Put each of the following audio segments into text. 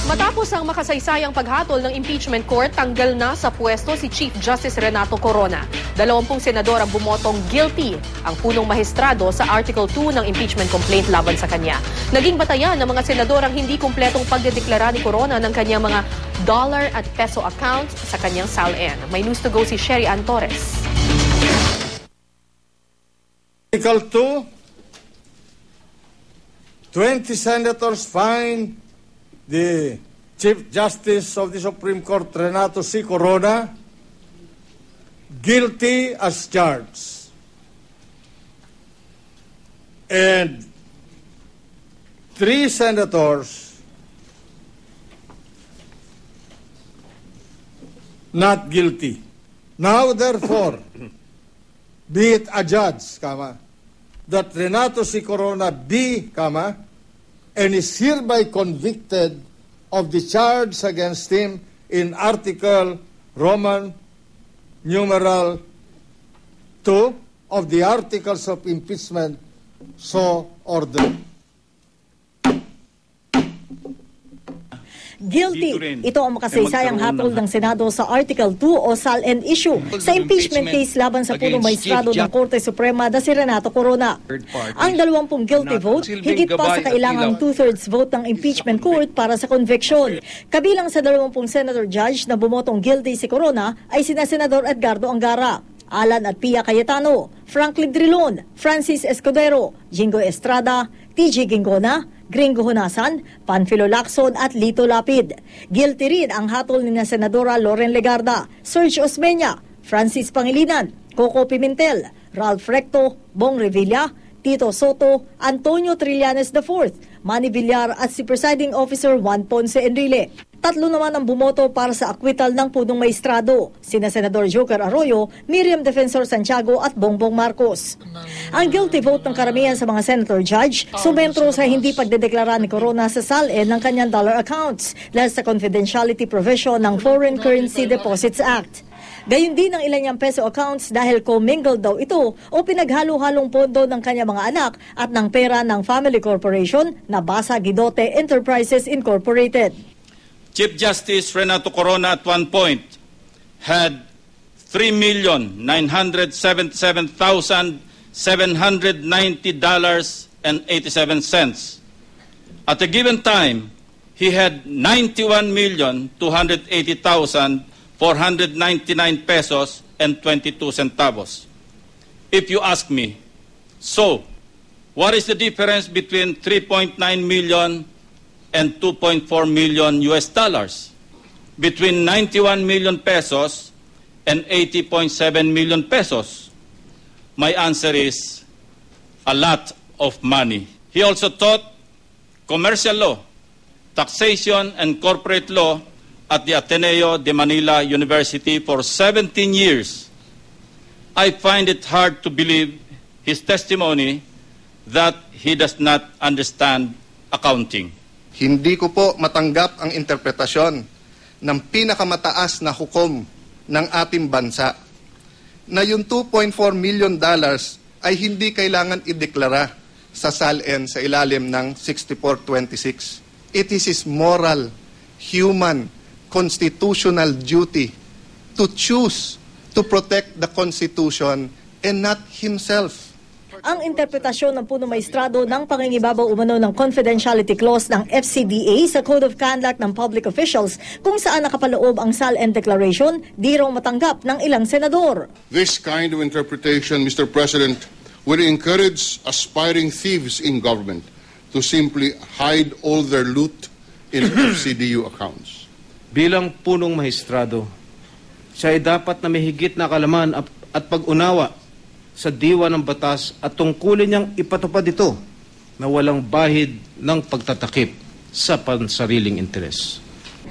Matapos ang makasaysayang paghatol ng impeachment court, tanggal na sa pwesto si Chief Justice Renato Corona. 20 senador ang bumotong guilty ang punong mahistrado sa Article 2 ng impeachment complaint laban sa kanya. Naging batayan ng mga senador ang hindi kumpletong pagdedeklara ni Corona ng kanyang mga dollar at peso accounts sa kanyang SALN. May news to go si Sherry Ann Torres. Article 2, 20 senators find the Chief Justice of the Supreme Court, Renato C. Corona, guilty as charged. And 3 senators not guilty. Now, therefore, be it adjudged, that Renato C. Corona be, and is hereby convicted of the charge against him in Article Roman numeral 2 of the Articles of Impeachment, so ordered. Guilty. Ito ang makasaysayang hatol ng Senado sa Article 2 o SALN issue sa impeachment case laban sa punong maestrado ng Korte Suprema na si Renato Corona. Ang 20 guilty vote, higit pa sa kailangang 2/3 vote ng impeachment court para sa conviction. Kabilang sa 20 senator judge na bumotong guilty si Corona ay sina Senador Edgardo Angara, Alan at Pia Cayetano, Franklin Drilon, Francis Escudero, Jingo Estrada, TG Gingona, Gringo Hunasan, Panfilo Lacson at Lito Lapid. Guilty rin ang hatol ni na Senadora Loren Legarda, Serge Osmeña, Francis Pangilinan, Coco Pimentel, Ralph Recto, Bong Revilla, Tito Soto, Antonio Trillanes IV, Manny Villar at si Presiding Officer Juan Ponce Enrile. 3 naman ang bumoto para sa acquittal ng punong maestrado, sina Senador Joker Arroyo, Miriam Defensor Santiago at Bongbong Marcos. Ang guilty vote ng karamihan sa mga senator judge sumentro sa hindi pagdedeklara ni Corona sa SALN ng kanyang dollar accounts dahil sa confidentiality provision ng Foreign Currency Deposits Act. Gayun din ang ilan niyang peso accounts dahil commingled daw ito o pinaghalo-halong pondo ng kanyang mga anak at ng pera ng family corporation na Basa Guidote Enterprises Incorporated. Chief Justice Renato Corona at one point had $3,977,790.87. At a given time, he had 91,280,499 pesos and 22 centavos. If you ask me, so what is the difference between 3.9 million and 2.4 million US dollars? Between 91 million pesos and 80.7 million pesos? My answer is a lot of money. He also taught commercial law, taxation and corporate law at the Ateneo de Manila University for 17 years. I find it hard to believe his testimony that he does not understand accounting. Hindi ko po matanggap ang interpretasyon ng pinakamataas na hukom ng ating bansa na yung $2.4 million ay hindi kailangan ideklara sa SALN sa ilalim ng 6426. It is his moral, human, constitutional duty to choose to protect the Constitution and not himself. Ang interpretasyon ng punong maestrado ng pangingibabaw umano ng confidentiality clause ng FCDA sa Code of Conduct ng Public Officials kung saan nakapaloob ang SALN declaration, di raw matanggap ng ilang senador. This kind of interpretation, Mr. President, would encourage aspiring thieves in government to simply hide all their loot in FCDU accounts. Bilang punong maestrado, siya ay dapat na may higit na kalaman at pag-unawa sa diwa ng batas at tungkulin niyang ipatupad ito na walang bahid ng pagtatakip sa pansariling interes.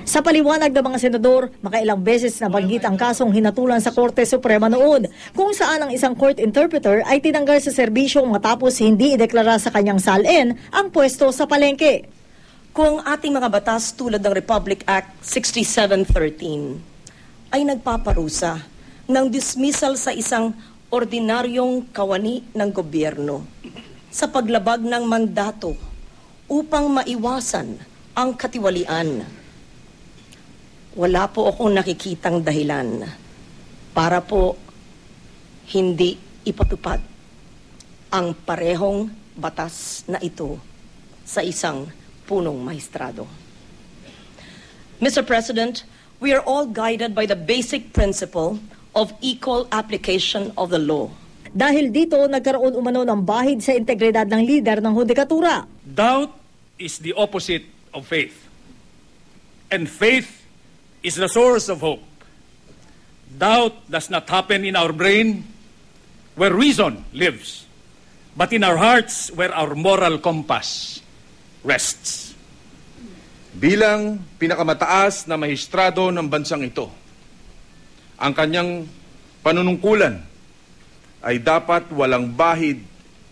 Sa paliwanag ng mga senador, makailang beses na banggit ang kasong hinatulan sa Korte Suprema noon, kung saan ang isang court interpreter ay tinanggal sa serbisyo matapos hindi ideklara sa kanyang SALN ang pwesto sa palengke. Kung ating mga batas tulad ng Republic Act 6713 ay nagpaparusa ng dismissal sa isang ordinaryong kawani ng gobyerno sa paglabag ng mandato upang maiwasan ang katiwalian wala po akong nakikitang dahilan para po hindi ipatupad ang parehong batas na ito sa isang punong maestrado. Mr. President, we are all guided by the basic principle of equal application of the law. Dahil dito, nagkaroon umano ng bahid sa integridad ng lider ng hudikatura. Doubt is the opposite of faith. And faith is the source of hope. Doubt does not happen in our brain where reason lives, but in our hearts where our moral compass rests. Bilang pinakamataas na mahistrado ng bansang ito, ang kanyang panunungkulan ay dapat walang bahid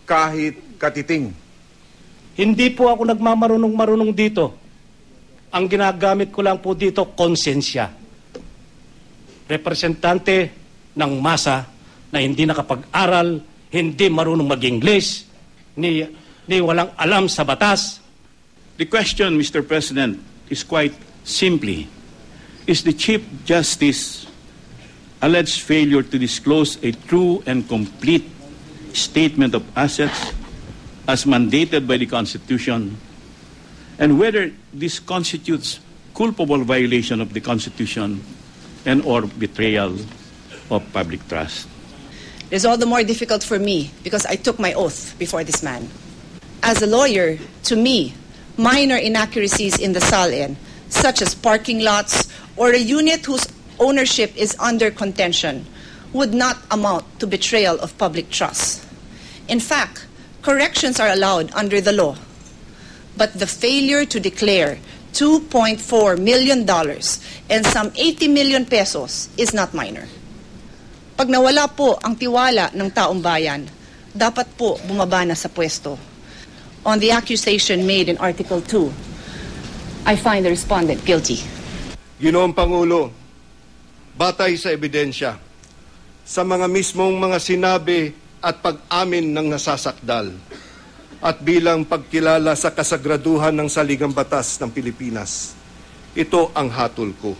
kahit katiting. Hindi po ako nagmamarunong-marunong dito. Ang ginagamit ko lang po dito, konsensya. Representante ng masa na hindi nakapag-aral, hindi marunong mag-English, ni walang alam sa batas. The question, Mr. President, is quite simply, is the Chief Justice alleged failure to disclose a true and complete statement of assets as mandated by the Constitution, and whether this constitutes culpable violation of the Constitution and or betrayal of public trust. It's all the more difficult for me because I took my oath before this man. As a lawyer, to me, minor inaccuracies in the SALN, such as parking lots or a unit whose ownership is under contention, would not amount to betrayal of public trust. In fact, corrections are allowed under the law. But the failure to declare $2.4 million and some 80 million pesos is not minor. Pag nawala po ang tiwala ng taong bayan, dapat po bumaba na sa pwesto. On the accusation made in Article 2, I find the respondent guilty. Ginoong Pangulo, batay sa ebidensya, sa mga mismong mga sinabi at pag-amin ng nasasakdal, at bilang pagkilala sa kasagraduhan ng saligang batas ng Pilipinas, ito ang hatol ko.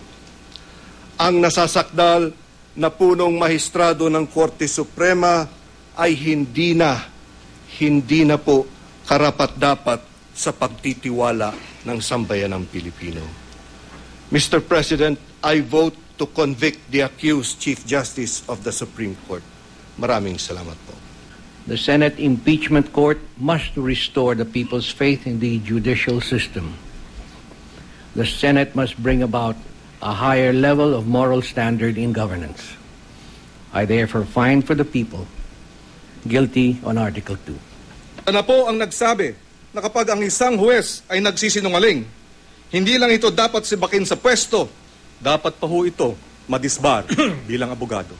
Ang nasasakdal na punong mahistrado ng Korte Suprema ay hindi na po karapat-dapat sa pagtitiwala ng sambayanang Pilipino. Mr. President, I vote to convict the accused Chief Justice of the Supreme Court. Maraming salamat po. The Senate Impeachment Court must restore the people's faith in the judicial system. The Senate must bring about a higher level of moral standard in governance. I therefore find for the people guilty on Article 2. Ano po ang nagsabi na kapag ang isang huwes ay nagsisinungaling, hindi lang ito dapat sibakin sa pwesto, dapat pa ho ito madisbar bilang abogado.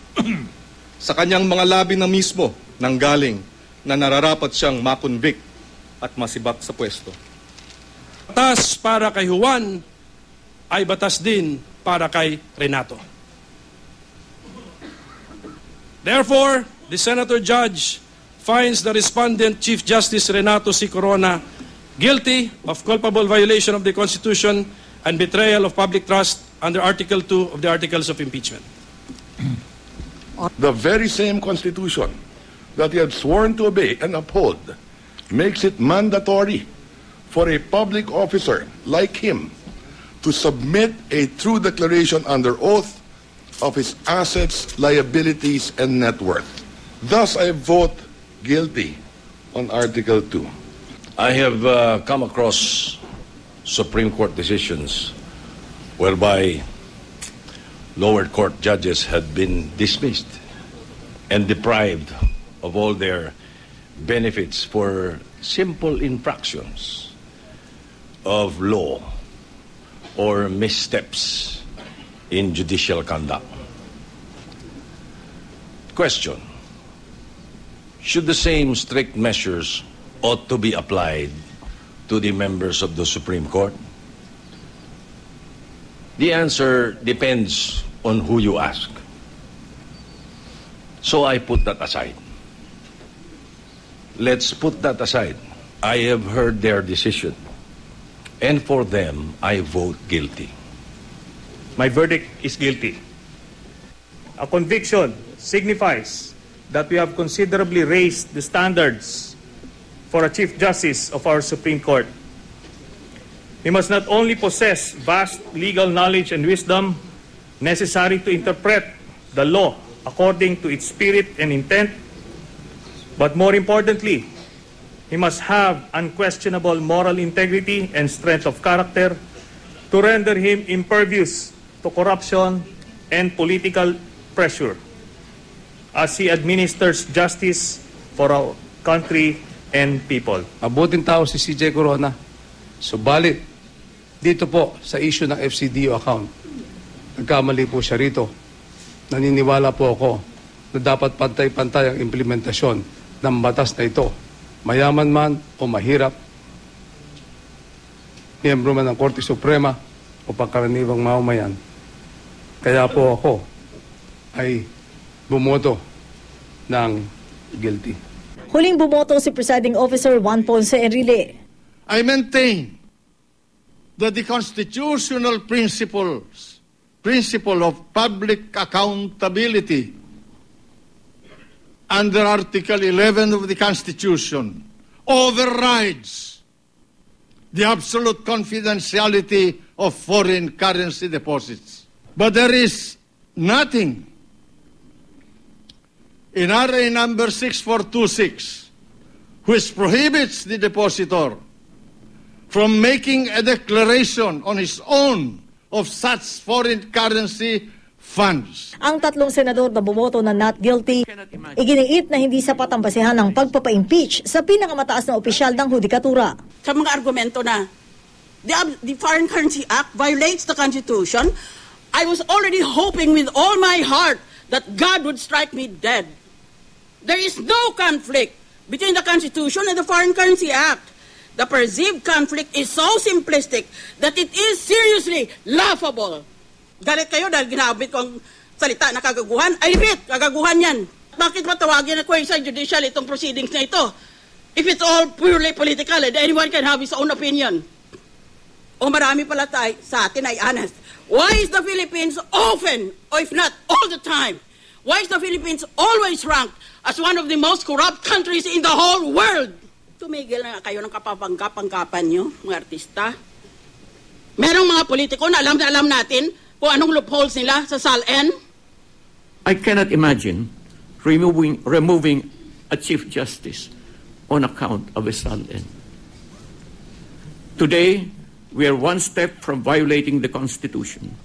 Sa kanyang mga labi na mismo nanggaling na nararapat siyang makonvict at masibak sa pwesto. Batas para kay Juan ay batas din para kay Renato. Therefore, the Senator Judge finds the respondent Chief Justice Renato C. Corona guilty of culpable violation of the Constitution and betrayal of public trust under Article 2 of the Articles of Impeachment. The very same Constitution that he had sworn to obey and uphold makes it mandatory for a public officer like him to submit a true declaration under oath of his assets, liabilities, and net worth. Thus, I vote guilty on Article 2. I have come across Supreme Court decisions whereby lower court judges had been dismissed and deprived of all their benefits for simple infractions of law or missteps in judicial conduct. Question: should the same strict measures ought to be applied to the members of the Supreme Court? The answer depends on who you ask. So I put that aside. Let's put that aside. I have heard their decision, and for them, I vote guilty. My verdict is guilty. A conviction signifies that we have considerably raised the standards for a Chief Justice of our Supreme Court. He must not only possess vast legal knowledge and wisdom necessary to interpret the law according to its spirit and intent, but more importantly, he must have unquestionable moral integrity and strength of character to render him impervious to corruption and political pressure as he administers justice for our country and people. Mabuting tao si CJ Corona. Subalit, dito po sa issue ng FCDO account, nagkamali po siya rito. Naniniwala po ako na dapat pantay-pantay ang implementasyon ng batas na ito. Mayaman man o mahirap, miyembro man ng Korte Suprema o pangkaraniwang mamamayan. Kaya po ako ay bumoto ng guilty. Huling bumoto si Presiding Officer Juan Ponce Enrile. I maintain that the constitutional principle of public accountability under Article 11 of the Constitution overrides the absolute confidentiality of foreign currency deposits. But there is nothing in RA number 6426, which prohibits the depositor from making a declaration on his own of such foreign currency funds. Ang tatlong senador na bumoto na not guilty, iginiit na hindi sapat ang basehan ng pagpapa-impeach sa pinakamataas na opisyal ng hudikatura. Sa mga argumento na the Foreign Currency Act violates the Constitution, I was already hoping with all my heart that God would strike me dead. There is no conflict between the Constitution and the Foreign Currency Act. The perceived conflict is so simplistic that it is seriously laughable. Galit kayo dahil ginabit ko ang salita na kagaguhan. I repeat, kagaguhan yan. Bakit matawagin na quasi-judicial itong proceedings na ito? If it's all purely political, and anyone can have his own opinion. O marami pala tayo sa atin ay honest. Why is the Philippines often, or if not all the time, why is the Philippines always ranked as one of the most corrupt countries in the whole world? Tumigil na kayo ng kapapangkapan nyo, mga artista. Merong mga politiko na alam natin kung anong loopholes nila sa SALN. I cannot imagine removing a Chief Justice on account of a SALN. Today, we are one step from violating the Constitution.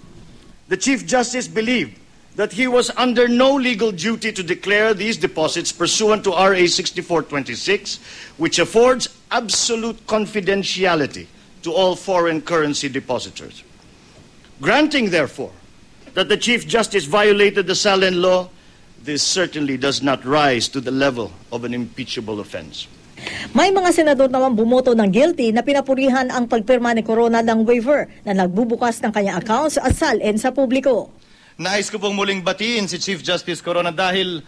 The Chief Justice believed that he was under no legal duty to declare these deposits pursuant to RA 6426, which affords absolute confidentiality to all foreign currency depositors. Granting, therefore, that the Chief Justice violated the SALN law, this certainly does not rise to the level of an impeachable offense. May mga senador naman bumoto ng guilty na pinapurihan ang pagpirma ni Corona ng waiver na nagbubukas ng kanyang accounts at SALN sa publiko. Nais ko pong muling batiin si Chief Justice Corona dahil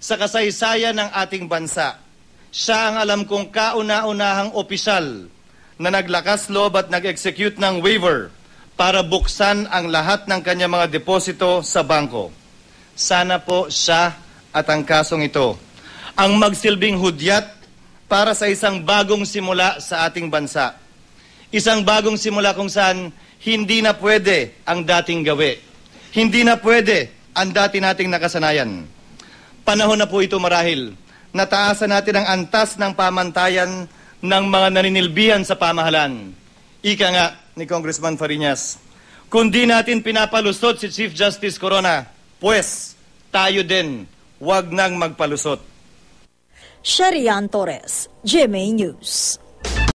sa kasaysayan ng ating bansa, siya ang alam kong kauna-unahang opisyal na naglakas loob at nag-execute ng waiver para buksan ang lahat ng kanyang mga deposito sa bangko. Sana po siya at ang kasong ito ang magsilbing hudyat para sa isang bagong simula sa ating bansa. Isang bagong simula kung saan hindi na pwede ang dating gawi. Hindi na pwede ang dati nating nakasanayan. Panahon na po ito marahil. Nataasan natin ang antas ng pamantayan ng mga naninilbihan sa pamahalaan. Ika nga ni Congressman Fariñas, kung di natin pinapalusot si Chief Justice Corona, pues tayo din, wag nang magpalusot. Sherian Torres, GMA News.